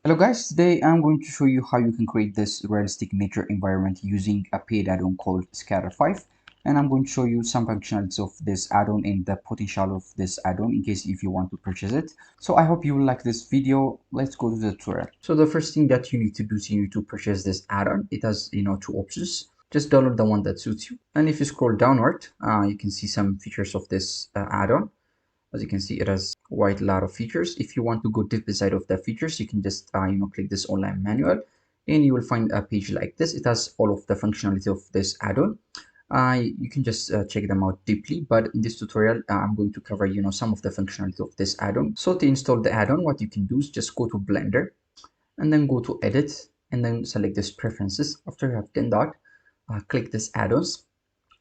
Hello guys, today I'm going to show you how you can create this realistic nature environment using a paid add-on called Scatter 5, and I'm going to show you some functionalities of this add-on and the potential of this add-on in case if you want to purchase it. So I hope you will like this video. Let's go to the tutorial. So the first thing that you need to do is you need to purchase this add-on. It has two options. Just download the one that suits you, and if you scroll downward you can see some features of this add-on. As you can see, it has quite a lot of features. If you want to go deep inside of the features, you can just click this online manual, and you will find a page like this. It has all of the functionality of this add-on. You can just check them out deeply, but in this tutorial I'm going to cover some of the functionality of this add-on. So to install the add-on, what you can do is just go to Blender and then go to edit and then select this preferences. After you have done that, click this add-ons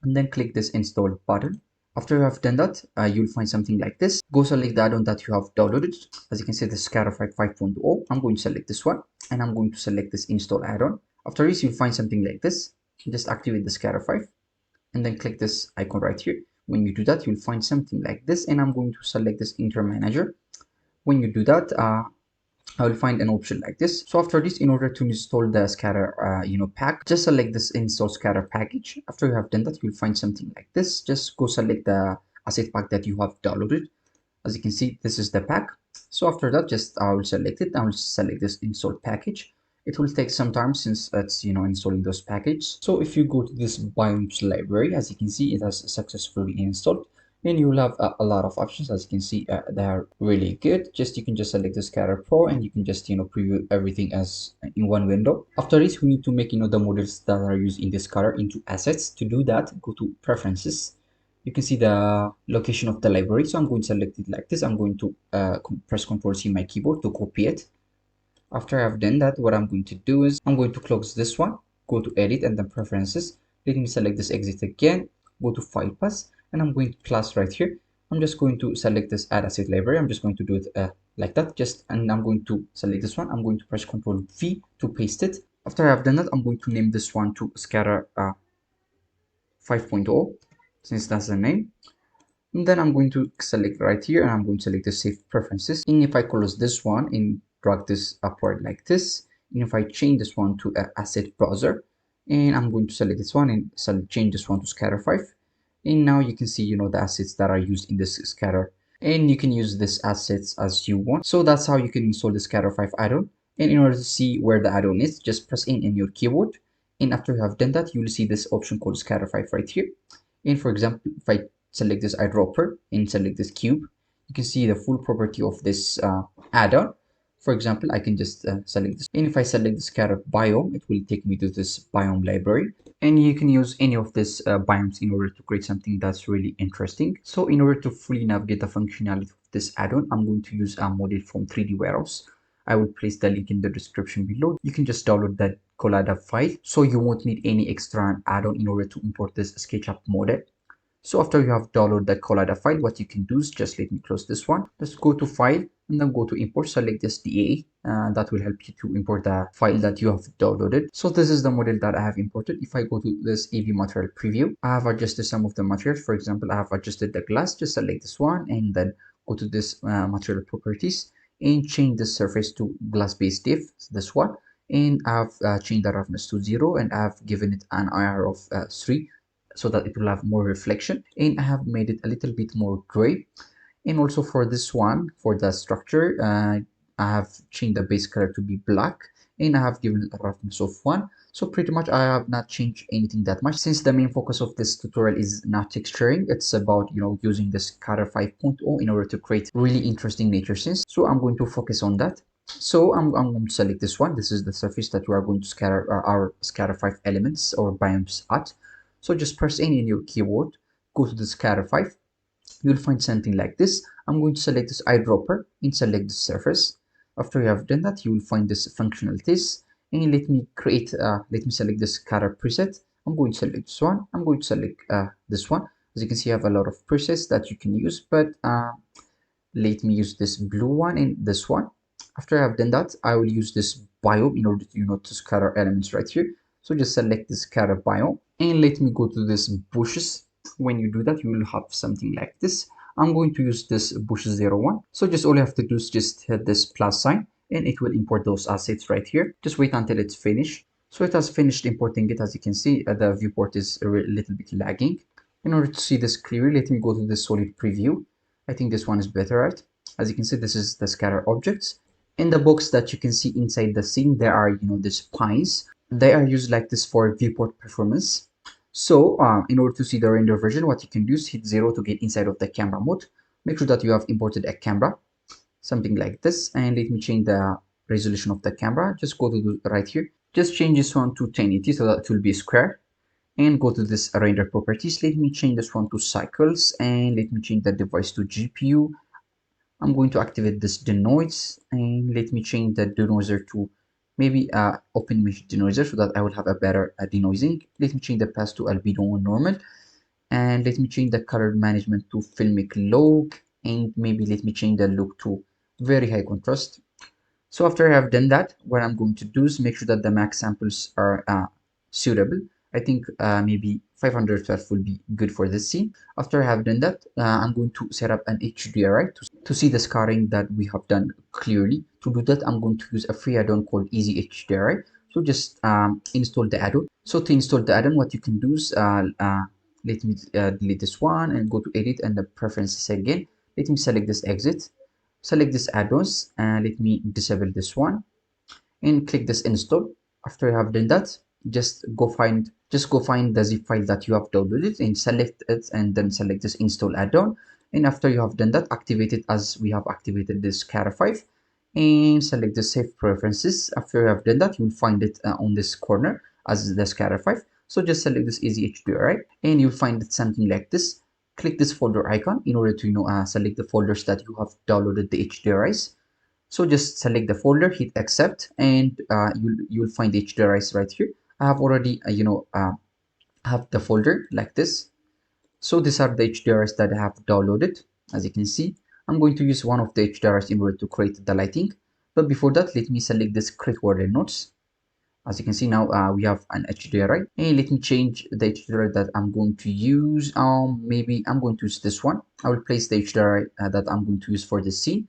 and then click this install button. After you have done that, you'll find something like this. Go select the add-on that you have downloaded. As you can see, the Scatterfight 5.0. I'm going to select this one, and I'm going to select this install add-on. After this, you'll find something like this. Just activate the Scatterfight, and then click this icon right here. When you do that, you'll find something like this, and I'm going to select this Enter Manager. When you do that, I will find an option like this. So after this, in order to install the scatter pack, just select this install scatter package. After you have done that, you'll find something like this. Just go select the asset pack that you have downloaded. As you can see, this is the pack. So after that, just I will select it. I will select this install package. It will take some time since it's installing those packages. So if you go to this biomes library, as you can see, it has successfully installed, and you will have a lot of options. As you can see, they are really good. You can just select the scatter pro, and you can just preview everything as in one window. After this, we need to make the models that are used in this scatter into assets. To do that, go to preferences. You can see the location of the library, so I'm going to select it like this. I'm going to press Ctrl C my keyboard to copy it. After I've done that, what I'm going to do is I'm going to close this one, go to edit and then preferences. Let me select this exit again, go to file path, and I'm going to class right here. I'm just going to select this add asset library. I'm just going to do it like that, and I'm going to select this one. I'm going to press Ctrl V to paste it. After I've done that, I'm going to name this one to scatter 5.0, since that's the name. And then I'm going to select right here, and I'm going to select the save preferences. And if I close this one and drag this upward like this, and if I change this one to asset browser, and I'm going to select this one and change this one to scatter 5, and now you can see the assets that are used in this scatter, and you can use this assets as you want. So that's how you can install the scatter 5 add-on. And in order to see where the add-on is, just press in your keyboard, and after you have done that, you will see this option called scatter 5 right here. And for example, if I select this eyedropper and select this cube, you can see the full property of this add-on. For example, I can just select this, and if I select the scatter biome, it will take me to this biome library, and you can use any of these biomes in order to create something that's really interesting. So in order to fully navigate the functionality of this add-on, I'm going to use a model from 3D Warehouse. I will place the link in the description below. You can just download that Collada file, so you won't need any extra add-on in order to import this SketchUp model. So after you have downloaded the Collada file, what you can do is just let me close this one. Just go to file and then go to import, select this DA. That will help you to import the file that you have downloaded. So this is the model that I have imported. If I go to this AV material preview, I have adjusted some of the materials. For example, I have adjusted the glass. Just select this one and then go to this material properties and change the surface to glass based diff, this one. And I've changed the roughness to 0, and I've given it an IR of 3, so that it will have more reflection, and I have made it a little bit more gray. And also for this one, for the structure, I have changed the base color to be black, and I have given it a roughness of 1. So pretty much I have not changed anything that much, since the main focus of this tutorial is not texturing. It's about using this Scatter 5.0 in order to create really interesting nature scenes. So I'm going to focus on that. So I'm going to select this one. This is the surface that we are going to scatter our scatter 5 elements or biomes at. So just press in your keyboard, go to the scatter 5. You'll find something like this. I'm going to select this eyedropper and select the surface. After you have done that, you will find this functionalities, and let me select this scatter preset. I'm going to select this one. I'm going to select this one. As you can see, I have a lot of presets that you can use, but let me use this blue one and this one. After I have done that, I will use this biome in order to to scatter elements right here. So just select the scatter biome and let me go to this bushes. When you do that, you will have something like this. I'm going to use this bush 01. So just all you have to do is just hit this plus sign and it will import those assets right here. Just wait until it's finished. So it has finished importing it. As you can see, the viewport is a little bit lagging. In order to see this clearly, let me go to the solid preview. I think this one is better, right? As you can see, this is the scatter objects. In the box that you can see inside the scene, there are, the spines. They are used like this for viewport performance. So in order to see the render version, what you can do is hit 0 to get inside of the camera mode. Make sure that you have imported a camera, something like this. And let me change the resolution of the camera. Just go to the right here. Just change this one to 1080 so that it will be square. And go to this render properties. Let me change this one to cycles, and let me change the device to GPU. I'm going to activate this denoise, and let me change the denoiser to maybe open image denoiser so that I will have a better denoising. Let me change the path to albedo normal, and let me change the color management to filmic low, and maybe let me change the look to very high contrast. So after I have done that, what I'm going to do is make sure that the max samples are suitable. I think maybe 512 will be good for this scene. After I have done that, I'm going to set up an HDRI to see the scarring that we have done clearly. To do that, I'm going to use a free add-on called Easy HDRI. So just install the add-on. So to install the add-on, what you can do is let me delete this one and go to edit and the preferences again. Let me select this exit. Select this add-ons and let me disable this one and click this install. After you have done that, just go find the zip file that you have downloaded and select it, and then select this install add-on. And after you have done that, activate it as we have activated this Car 5 and select the save preferences. After you have done that, you will find it on this corner as the Car 5. So just select this easy HDRI and you'll find it something like this. Click this folder icon in order to select the folders that you have downloaded the HDRIs. So just select the folder, hit accept, and you'll find the HDRIs right here. I have already have the folder like this. So these are the HDRIs that I have downloaded. As you can see, I'm going to use one of the HDRIs in order to create the lighting. But before that, let me select this create order nodes. As you can see now, we have an HDRI, and let me change the HDRI that I'm going to use. Maybe I'm going to use this one. I will place the HDRI that I'm going to use for this scene.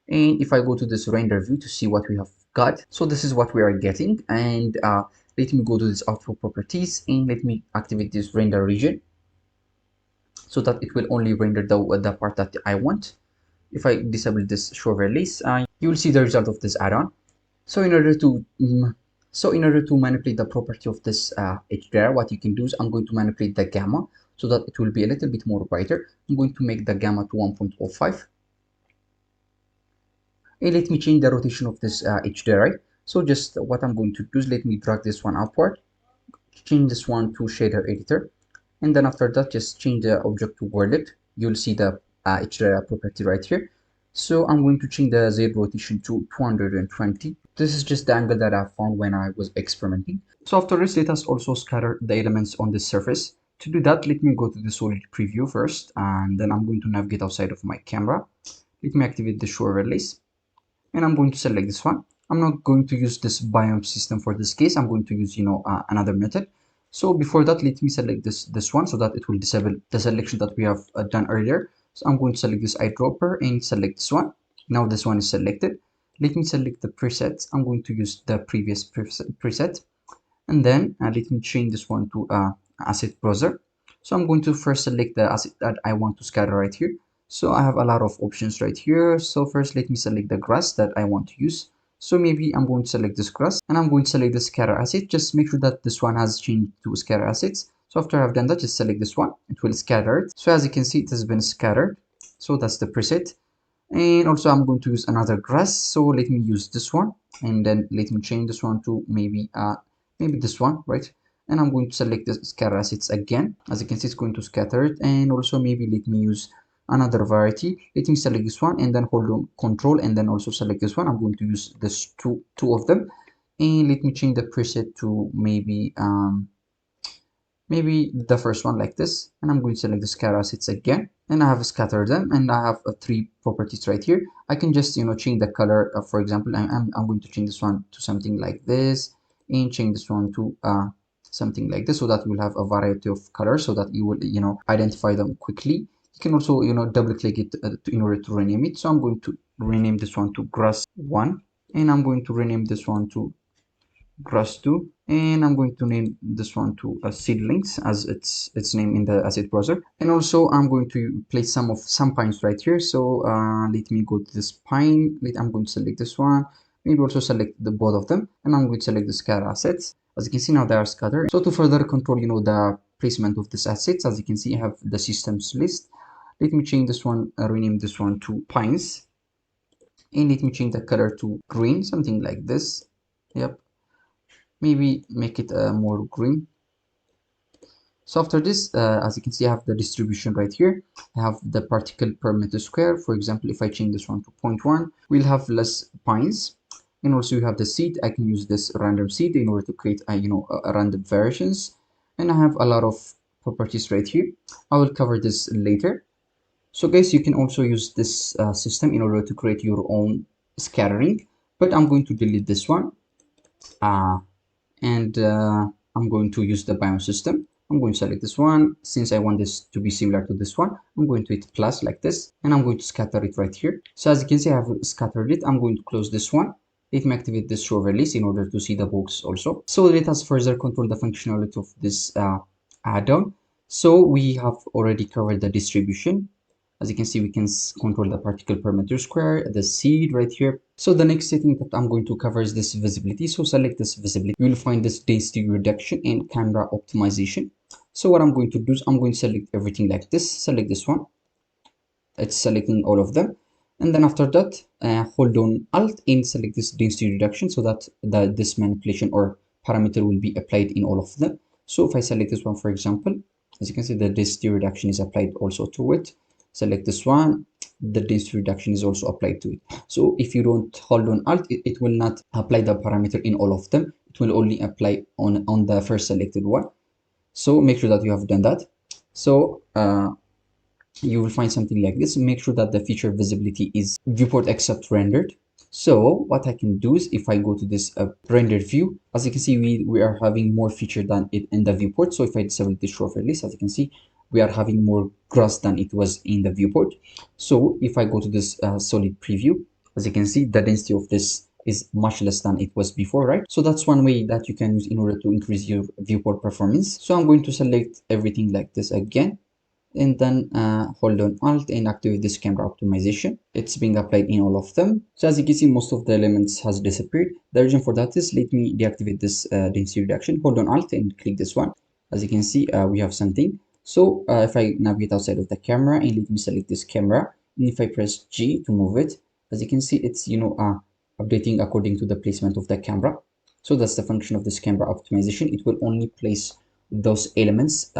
And if I go to this render view to see what we have got, so this is what we are getting. And let me go to this output properties and let me activate this render region so that it will only render the part that I want. If I disable this show release, you will see the result of this add-on. So in order to manipulate the property of this HDR, what you can do is I'm going to manipulate the gamma so that it will be a little bit more brighter. I'm going to make the gamma to 1.05. And let me change the rotation of this HDRI. So just what I'm going to do is let me drag this one upward, change this one to shader editor, and then after that just change the object to worldlet. You'll see the HDRI property right here. So I'm going to change the Z rotation to 220. This is just the angle that I found when I was experimenting. So after this, let us also scatter the elements on this surface. To do that, let me go to the solid preview first, and then I'm going to navigate outside of my camera. Let me activate the show release, and I'm going to select this one. I'm not going to use this biome system for this case. I'm going to use another method. So before that, let me select this one so that it will disable the selection that we have done earlier. So I'm going to select this eyedropper and select this one. Now this one is selected. Let me select the presets. I'm going to use the previous preset, and then let me change this one to asset browser. So I'm going to first select the asset that I want to scatter right here. So I have a lot of options right here. So first let me select the grass that I want to use. So maybe I'm going to select this grass and I'm going to select the scatter asset. Just make sure that this one has changed to scatter assets. So after I've done that, just select this one. It will scatter it. So as you can see, it has been scattered. So that's the preset. And also I'm going to use another grass. So let me use this one, and then let me change this one to maybe this one, right? And I'm going to select the scatter assets again. As you can see, it's going to scatter it. And also maybe let me use another variety. Let me select this one and then hold on control and then also select this one. I'm going to use this two of them, and let me change the preset to maybe the first one like this, and I'm going to select the scatter assets again, and I have scattered them, and I have three properties right here. I can just change the color. For example, I'm going to change this one to something like this, and change this one to something like this, so that you will have a variety of colors, so that you will identify them quickly. You can also double click it in order to rename it. So I'm going to rename this one to grass 1. and I'm going to rename this one to grass 2, and I'm going to name this one to seedlings as its name in the asset browser. And also I'm going to place some pines right here. So let me go to this pine. I'm going to select this one, maybe also select the both of them, and I'm going to select the scatter assets. As you can see, now they are scattered. So to further control, the placement of these assets, as you can see, I have the systems list. Let me change this one, rename this one to pines, and let me change the color to green, something like this. Yep, maybe make it more green. So after this, as you can see, I have the distribution right here. I have the particle per meter square. For example, if I change this one to 0.1, we'll have less pines. And also you have the seed. I can use this random seed in order to create a random variations. And I have a lot of properties right here. I will cover this later. So guys, you can also use this system in order to create your own scattering, but I'm going to delete this one. And I'm going to use the biome system. I'm going to select this one. Since I want this to be similar to this one, I'm going to hit plus like this, and I'm going to scatter it right here. So as you can see, I have scattered it. I'm going to close this one. Let me activate this show release in order to see the box also. So let us further control the functionality of this add-on. So we have already covered the distribution. As you can see, we can control the particle per meter square, the seed right here. So the next setting that I'm going to cover is this visibility. So select this visibility. You will find this density reduction and camera optimization. So what I'm going to do is I'm going to select everything like this. Select this one. It's selecting all of them. And then after that, hold on Alt and select this density reduction so that this manipulation or parameter will be applied in all of them. So if I select this one, for example, as you can see, the density reduction is applied also to it. Select this one, the density reduction is also applied to it. So if you don't hold on Alt, it will not apply the parameter in all of them. It will only apply on the first selected one. So make sure that you have done that. So you will find something like this. Make sure that the feature visibility is viewport except rendered. So what I can do is if I go to this rendered view, as you can see, we are having more feature than it in the viewport. So if I disable this show release, as you can see, we are having more grass than it was in the viewport. So if I go to this solid preview, as you can see, the density of this is much less than it was before, right? So that's one way that you can use in order to increase your viewport performance. So I'm going to select everything like this again, and then hold on Alt and activate this camera optimization. It's being applied in all of them. So as you can see, most of the elements has disappeared. The reason for that is, let me deactivate this density reduction. Hold on Alt and click this one. As you can see, we have something. So if I navigate outside of the camera and let me select this camera, and if I press G to move it, as you can see, it's updating according to the placement of the camera. So that's the function of this camera optimization. It will only place those elements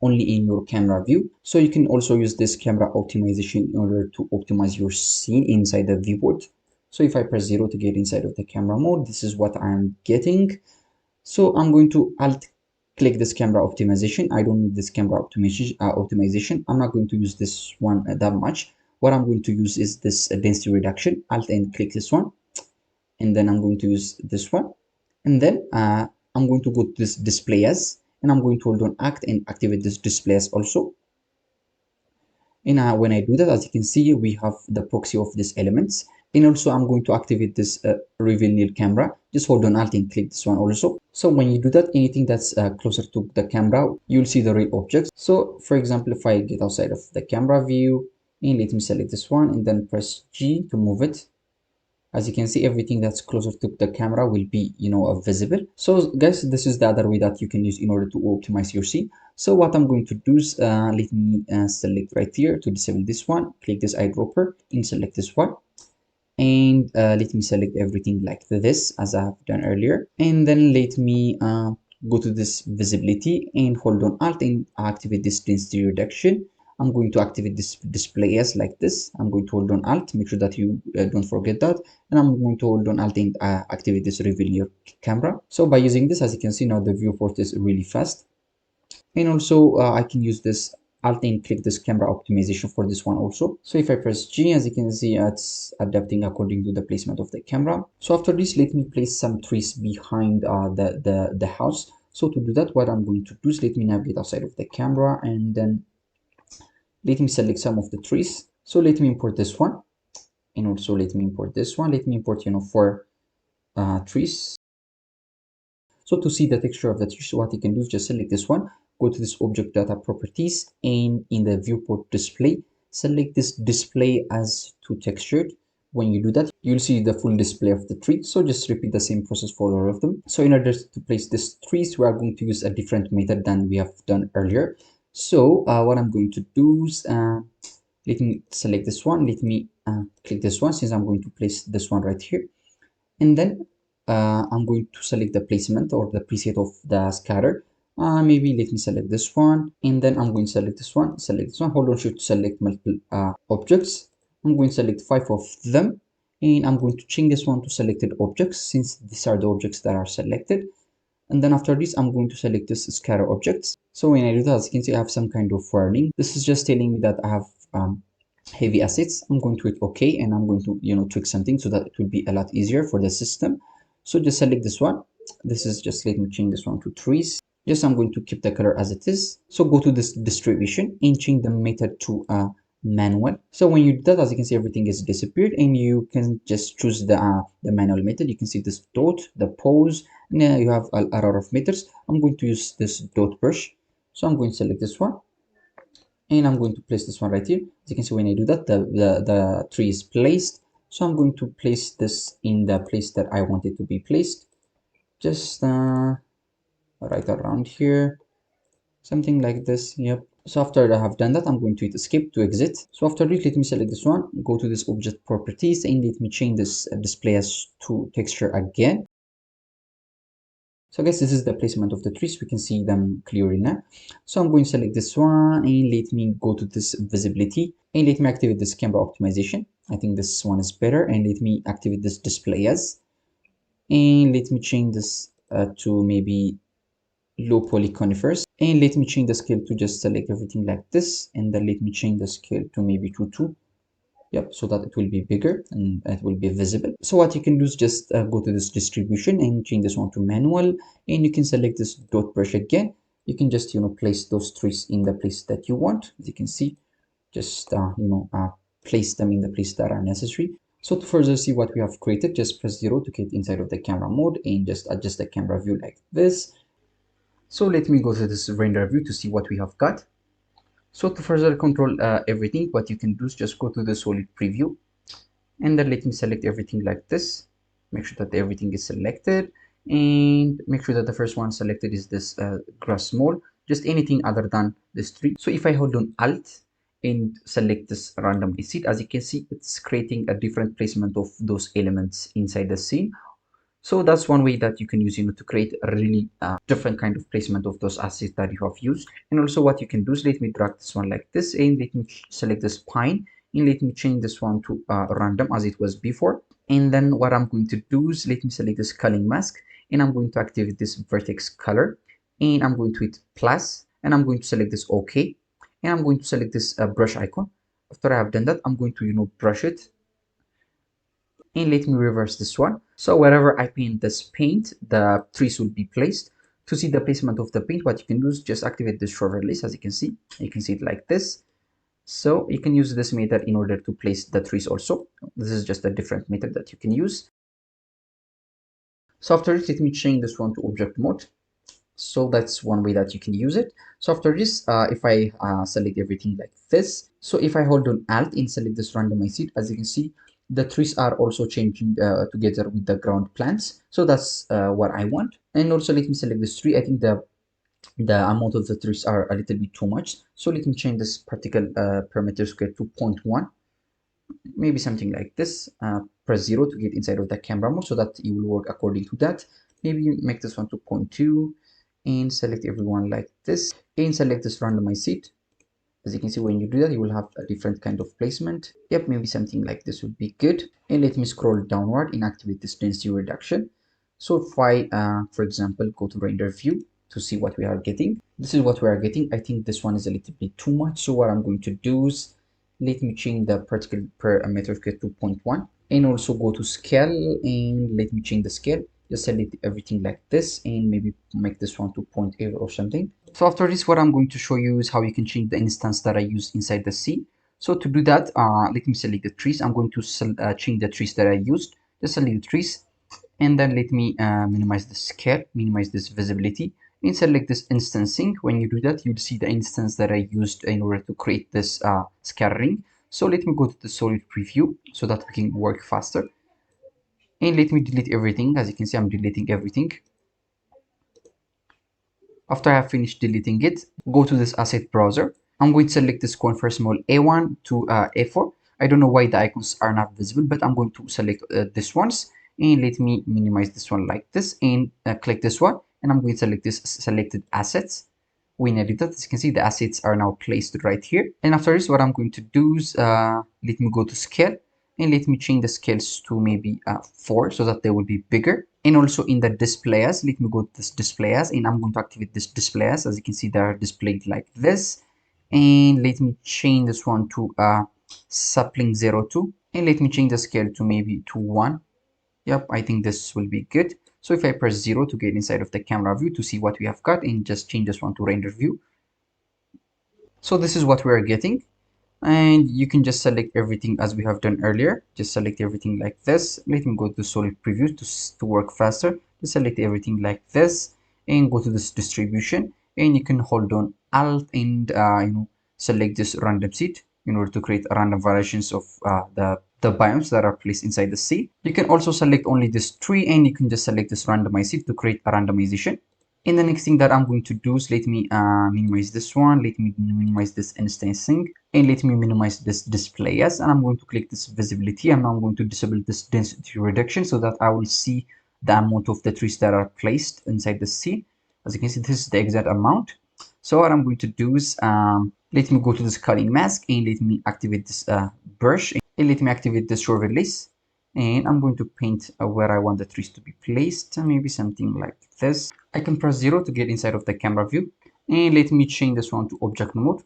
only in your camera view. So you can also use this camera optimization in order to optimize your scene inside the viewport. So if I press 0 to get inside of the camera mode, this is what I'm getting. So I'm going to Alt click this camera optimization. I don't need this camera optimization. I'm not going to use this one that much. What I'm going to use is this density reduction. Alt and click this one, and then I'm going to use this one, and then I'm going to go to this display as, and I'm going to hold on Act and activate this display as also. And when I do that, as you can see, we have the proxy of these elements. And also I'm going to activate this reveal near camera. Just hold on Alt and click this one also. So when you do that, anything that's closer to the camera, you'll see the real objects. So for example, if I get outside of the camera view, and let me select this one and then press G to move it, as you can see, everything that's closer to the camera will be visible. So guys, this is the other way that you can use in order to optimize your scene. So what I'm going to do is let me select right here to disable this one, click this eyedropper and select this one, and let me select everything like this as I have done earlier, and then let me go to this visibility and hold on Alt and activate this density reduction. I'm going to activate this display as like this. I'm going to hold on Alt, make sure that you don't forget that, and I'm going to hold on Alt and activate this reveal your camera. So by using this, as you can see, now the viewport is really fast. And also I can use this Alt and click this camera optimization for this one also. So if I press G, as you can see, it's adapting according to the placement of the camera. So after this, let me place some trees behind the house. So to do that, what I'm going to do is let me navigate outside of the camera, and then let me select some of the trees. So let me import this one, and also let me import this one. Let me import 4 trees. So to see the texture of the tree, so what you can do is just select this one, go to this object data properties, and in the viewport display, select this display as to textured. When you do that, you'll see the full display of the tree. So just repeat the same process for all of them. So in order to place these trees, we are going to use a different method than we have done earlier. So what I'm going to do is let me select this one. Let me click this one, since I'm going to place this one right here. And then I'm going to select the placement or the preset of the scatter. Maybe let me select this one, and then I'm going to select this one, hold on shift to select multiple objects. I'm going to select 5 of them, and I'm going to change this one to selected objects, since these are the objects that are selected. And then after this, I'm going to select this scatter objects. So when I do that, as you can see, I have some kind of warning. This is just telling me that I have heavy assets. I'm going to hit OK, and I'm going to tweak something so that it will be a lot easier for the system. So just select this one. This is just, let me change this one to trees. Just I'm going to keep the color as it is. So go to this distribution and change the method to manual. So when you do that, as you can see, everything is disappeared, and you can just choose the manual method. You can see this dot, the pose, and you have a lot of methods. I'm going to use this dot brush. So I'm going to select this one, and I'm going to place this one right here. As you can see, when I do that, the tree is placed. So I'm going to place this in the place that I want it to be placed, just right around here, something like this. Yep. So after I have done that, I'm going to hit escape to exit. So after this, let me select this one, go to this object properties, and let me change this display as to texture again. So I guess this is the placement of the trees. We can see them clearly now. So I'm going to select this one, and let me go to this visibility, and let me activate this camera optimization. I think this one is better, and let me activate this display as, and let me change this to maybe low poly conifers, and let me change the scale to just select everything like this, and then let me change the scale to maybe to 2. Yep, so that it will be bigger and it will be visible. So what you can do is just go to this distribution and change this one to manual, and you can select this dot brush again. You can just place those trees in the place that you want. As you can see, just place them in the place that are necessary. So to further see what we have created, just press 0 to get inside of the camera mode, and just adjust the camera view like this. So let me go to this render view to see what we have got. So to further control everything, what you can do is just go to the solid preview, and then let me select everything like this. Make sure that everything is selected, and make sure that the first one selected is this grass mole, just anything other than this tree. So if I hold on Alt and select this random seed, as you can see, it's creating a different placement of those elements inside the scene. So that's one way that you can use to create a really different kind of placement of those assets that you have used. And also what you can do is, let me drag this one like this, and let me select this pine, and let me change this one to random as it was before. And then what I'm going to do is, let me select this culling mask, and I'm going to activate this vertex color, and I'm going to hit plus, and I'm going to select this OK, and I'm going to select this brush icon. After I have done that, I'm going to brush it, and let me reverse this one. So wherever I paint this paint, the trees will be placed. To see the placement of the paint, what you can do is just activate this show release. As you can see it like this. So you can use this method in order to place the trees also. This is just a different method that you can use. So after this, let me change this one to object mode. So that's one way that you can use it. So after this, if I select everything like this, so if I hold on Alt and select this randomize seed, as you can see, the trees are also changing together with the ground plants. So that's what I want. And also let me select this tree. I think the amount of the trees are a little bit too much. So let me change this particle parameter square to 0.1. Maybe something like this. Press 0 to get inside of the camera mode so that it will work according to that. Maybe make this one to 0.2, and select everyone like this, and select this randomize seed. As you can see, when you do that, you will have a different kind of placement. Yep, maybe something like this would be good. And let me scroll downward and activate this density reduction. So if I for example go to render view to see what we are getting, this is what we are getting. I think this one is a little bit too much, so what I'm going to do is, let me change the particle parameter to 0.1, and also go to scale, and let me change the scale. Just select everything like this, and maybe make this one to 0.8 or something. So after this, what I'm going to show you is how you can change the instance that I used inside the scene. So to do that, let me select the trees. I'm going to change the trees that I used. Just select the trees, And then let me minimize the scale, minimize this visibility, and select this instancing. When you do that, you'll see the instance that I used in order to create this scattering. So let me go to the solid preview so that we can work faster. And let me delete everything. As you can see, I'm deleting everything. After I have finished deleting it, go to this asset browser. I'm going to select this coin first small A1 to A4. I don't know why the icons are not visible, but I'm going to select this ones, and let me minimize this one like this, and click this one, and I'm going to select this selected assets. When I did that, as you can see, the assets are now placed right here. And after this, what I'm going to do is let me go to scale, and let me change the scales to maybe 4 so that they will be bigger. And also in the displays, let me go to this displays, and I'm going to activate this displays. As you can see, they are displayed like this. And let me change this one to sapling 02, and let me change the scale to maybe to 1. Yep, I think this will be good. So if I press 0 to get inside of the camera view to see what we have got, and just change this one to render view. So this is what we are getting. And you can just select everything as we have done earlier. Just select everything like this. Let me go to solid preview to work faster. Just select everything like this and go to this distribution, and you can hold on alt and select this random seed in order to create random variations of the biomes that are placed inside the seed. You can also select only this tree, and you can just select this randomize seed to create a randomization. And the next thing that I'm going to do is let me minimize this one, let me minimize this instancing, and let me minimize this display as, and I'm going to click this visibility, and I'm going to disable this density reduction so that I will see the amount of the trees that are placed inside the scene. As you can see, this is the exact amount. So what I'm going to do is let me go to this cutting mask, and let me activate this brush, and let me activate this short release. And I'm going to paint where I want the trees to be placed, maybe something like this. I can press 0 to get inside of the camera view, and let me change this one to object mode.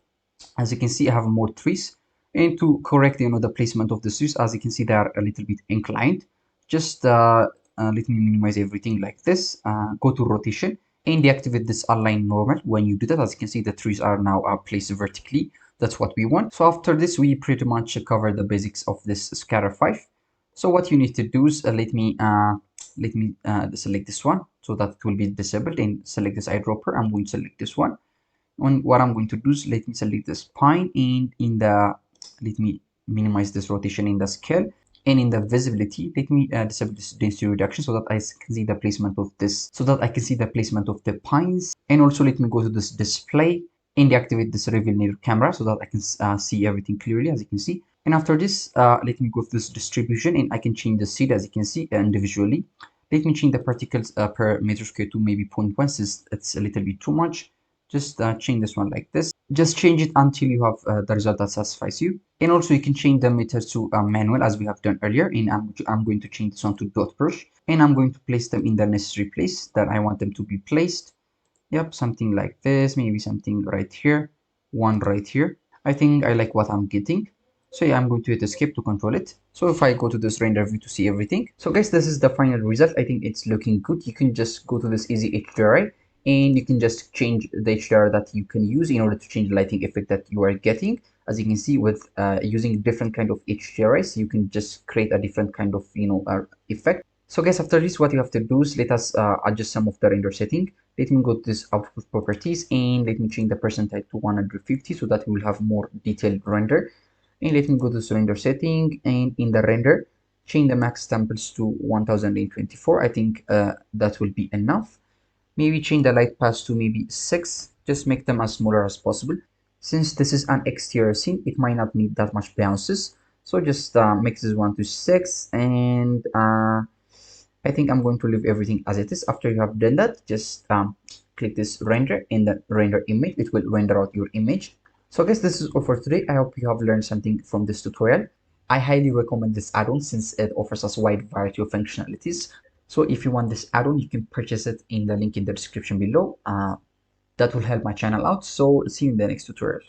As you can see, I have more trees, and to correct the placement of the trees, as you can see, they are a little bit inclined. Just let me minimize everything like this, go to rotation, and deactivate this align normal. When you do that, as you can see, the trees are now placed vertically. That's what we want. So after this, we pretty much cover the basics of this scatter 5. So what you need to do is let me select this one so that it will be disabled, and select this eyedropper. I'm going to select this one. And what I'm going to do is let me select this pine, and let me minimize this rotation in the scale, and in the visibility, let me disable this density reduction so that I can see the placement of this, so that I can see the placement of the pines. And also let me go to this display and deactivate this reveal near camera so that I can see everything clearly, as you can see. And after this, let me go to this distribution, and I can change the seed, as you can see, individually. Let me change the particles per meter square to maybe 0.1, since it's a little bit too much. Just change this one like this. Just change it until you have the result that satisfies you. And also you can change the meters to manual, as we have done earlier. And I'm going to change this one to dot brush, and I'm going to place them in the necessary place that I want them to be placed. Yep, something like this, maybe something right here, one right here. I think I like what I'm getting. So yeah, I'm going to hit escape to control it. So if I go to this render view to see everything. So guys, this is the final result. I think it's looking good. You can just go to this easy HDRI, and you can just change the HDR that you can use in order to change the lighting effect that you are getting. As you can see, with using different kind of HDRIs, you can just create a different kind of effect. So guys, after this, what you have to do is let us adjust some of the render setting. Let me go to this output properties, and let me change the percentile to 150 so that we will have more detailed render. And let me go to this render setting, and in the render, change the max samples to 1024. I think that will be enough. Maybe change the light path to maybe 6. Just make them as smaller as possible. Since this is an exterior scene, it might not need that much bounces. So just make this one to 6, and I think I'm going to leave everything as it is. After you have done that, just click this render in the render image. It will render out your image. So guys, this is all for today. I hope you have learned something from this tutorial. I highly recommend this add-on since it offers us a wide variety of functionalities. So if you want this add-on, you can purchase it in the link in the description below. That will help my channel out. So see you in the next tutorial.